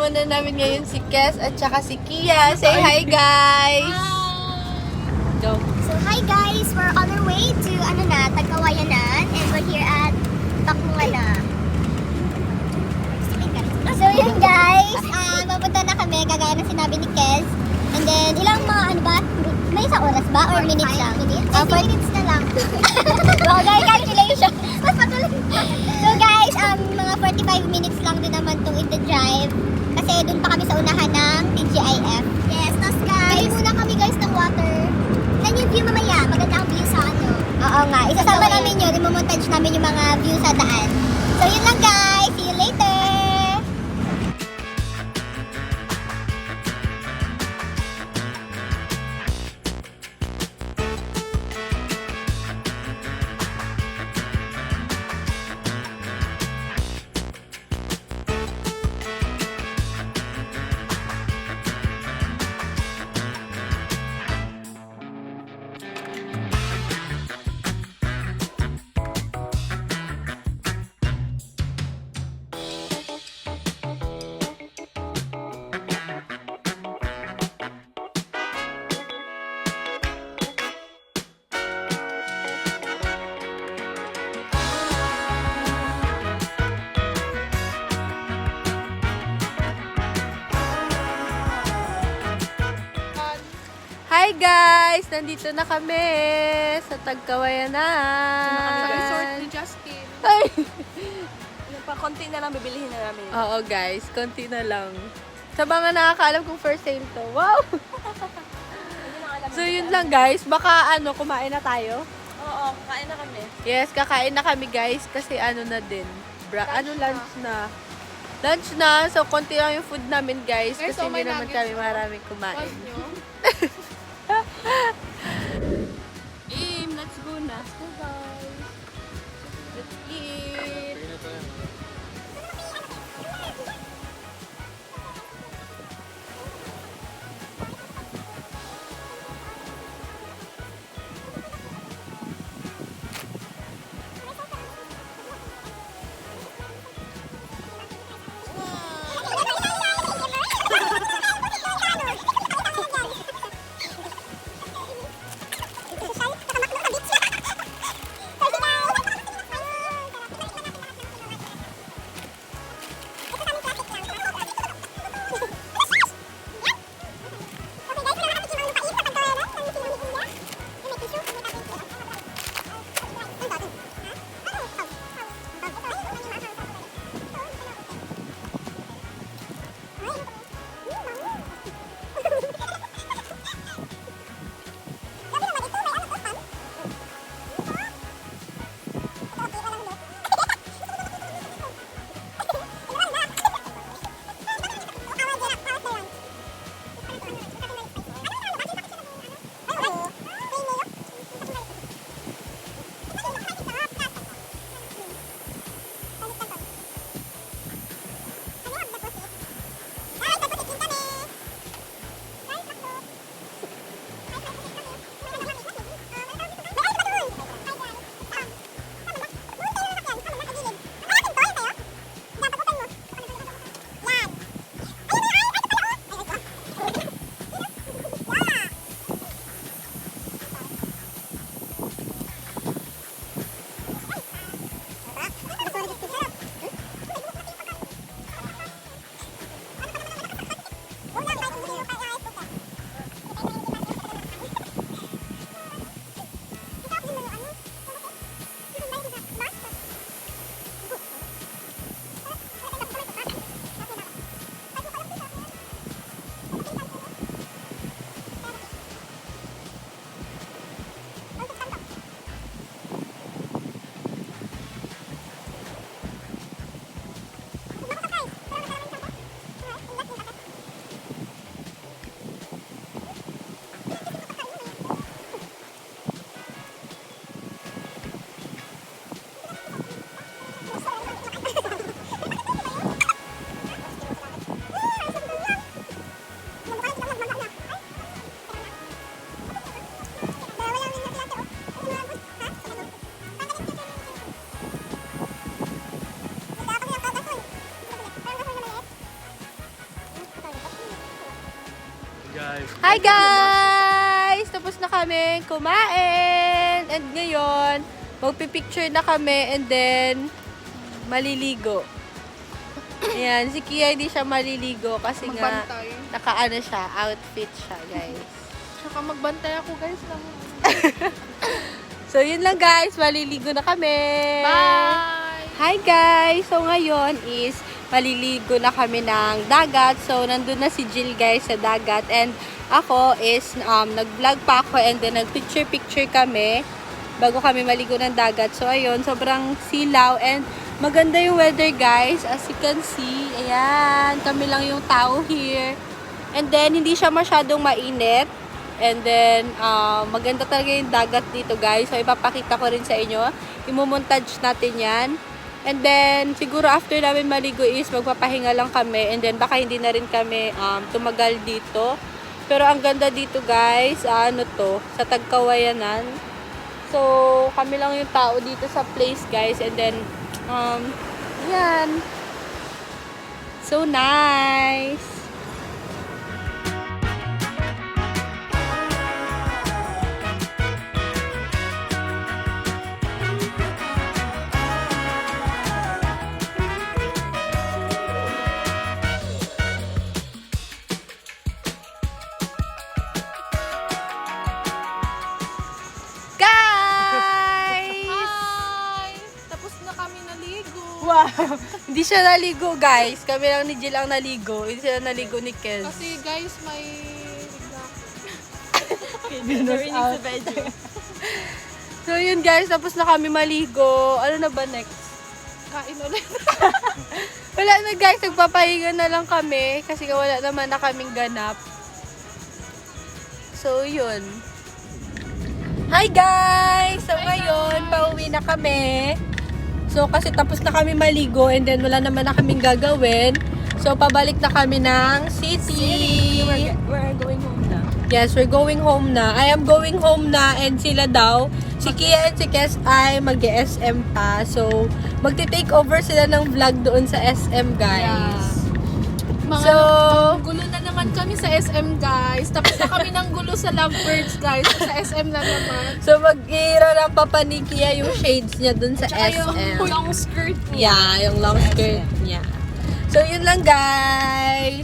muna namin ngayon si Kes at saka si Kia. Say hi, guys! Go. So hi guys, we're on our way to Tagkawayanan, and we're here at Bakungana. So yun guys, mapunta na kami kagaya ng sinabi ni Kes. And then ilang may isang oras ba or minutes lang? 20 minutes na lang. Wow guys, calculation. Mas patuloy. So guys, mga 45 minutes lang din naman tong in the drive. Kasi dun pa kami sa unahan ng TGIF. Yes, tas guys, bili muna kami guys ng water. Then yung view mamaya, maganda ang view sa ano. Oo nga, isasama namin yun, i-montage namin yung mga view sa daan. So yun lang guys, see you later! Hi guys! Nandito na kami sa Tagkawayanan. Sa resort ni Justin. Ay! Yung pa, konti na lang bibilihin na namin. Oo guys, konti na lang. Sa mga nakakaalam kung first sale to. Wow! So yun lang guys, baka kumain na tayo. Oo, kakain na kami. Yes, kakain na kami guys kasi na din. Lunch na. Lunch na, so konti lang yung food namin guys Guys, kasi so hindi may naman nuggets, kami oh. maraming kumain. Pause nyo. Let's go na. Let's go guys. Let's eat! guys. Hi guys! Tapos na kami kumain. And ngayon, magpipicture na kami and then maliligo. Ayan, si Kia hindi siya maliligo kasi nga Magbantay. nakaano siya, outfit siya guys. Tsaka magbantay ako guys lang. So yun lang guys, maliligo na kami. Bye! Hi guys! So ngayon is maliligo na kami ng dagat. So nandun na si Jill guys sa dagat and ako is nag-vlog pa ako and then nag-picture-picture kami bago kami maligo ng dagat. So ayun, sobrang silaw and maganda yung weather guys. As you can see, ayan, kami lang yung tao here. And then hindi siya masyadong mainit. And then, maganda talaga yung dagat dito guys. So, ipapakita ko rin sa inyo. Imumontage natin yan. And then, siguro after namin maligo is magpapahinga lang kami. And then, baka hindi na rin kami tumagal dito. Pero, ang ganda dito guys, ano to, sa Tagkawayanan. So, kami lang yung tao dito sa place guys. And then, yan. So, nice. Hi! Tapos na kami naligo. Wow! Hindi siya naligo, guys. Kami lang ni Jill ang naligo. Hindi sila naligo ni Kez. Kasi guys, may... Narinig sa bedroom. So, yun guys. Tapos na kami maligo. Ano na ba next? Kain ulit. Wala na guys. Nagpapahinga na lang kami. Kasi wala naman na kaming ganap. So, yun. Hi guys! So, ngayon, pauwi na kami. So, kasi tapos na kami maligo and then wala naman na kaming gagawin. So, pabalik na kami ng city. We're going home na. Yes, we're going home na. I am going home na and sila daw, si Kia and si Kes ay mag-SM pa. So, magti-take over sila ng vlog doon sa SM, guys. Mga gulo na naman kami sa SM guys. Tapos na kami ng gulo sa Lovebirds guys. Sa SM na naman. So, mag-iira lang papa ni Kia yung shades niya doon sa Tsaka SM. yung long skirt niya. Yeah, yung long skirt niya. So, yun lang guys.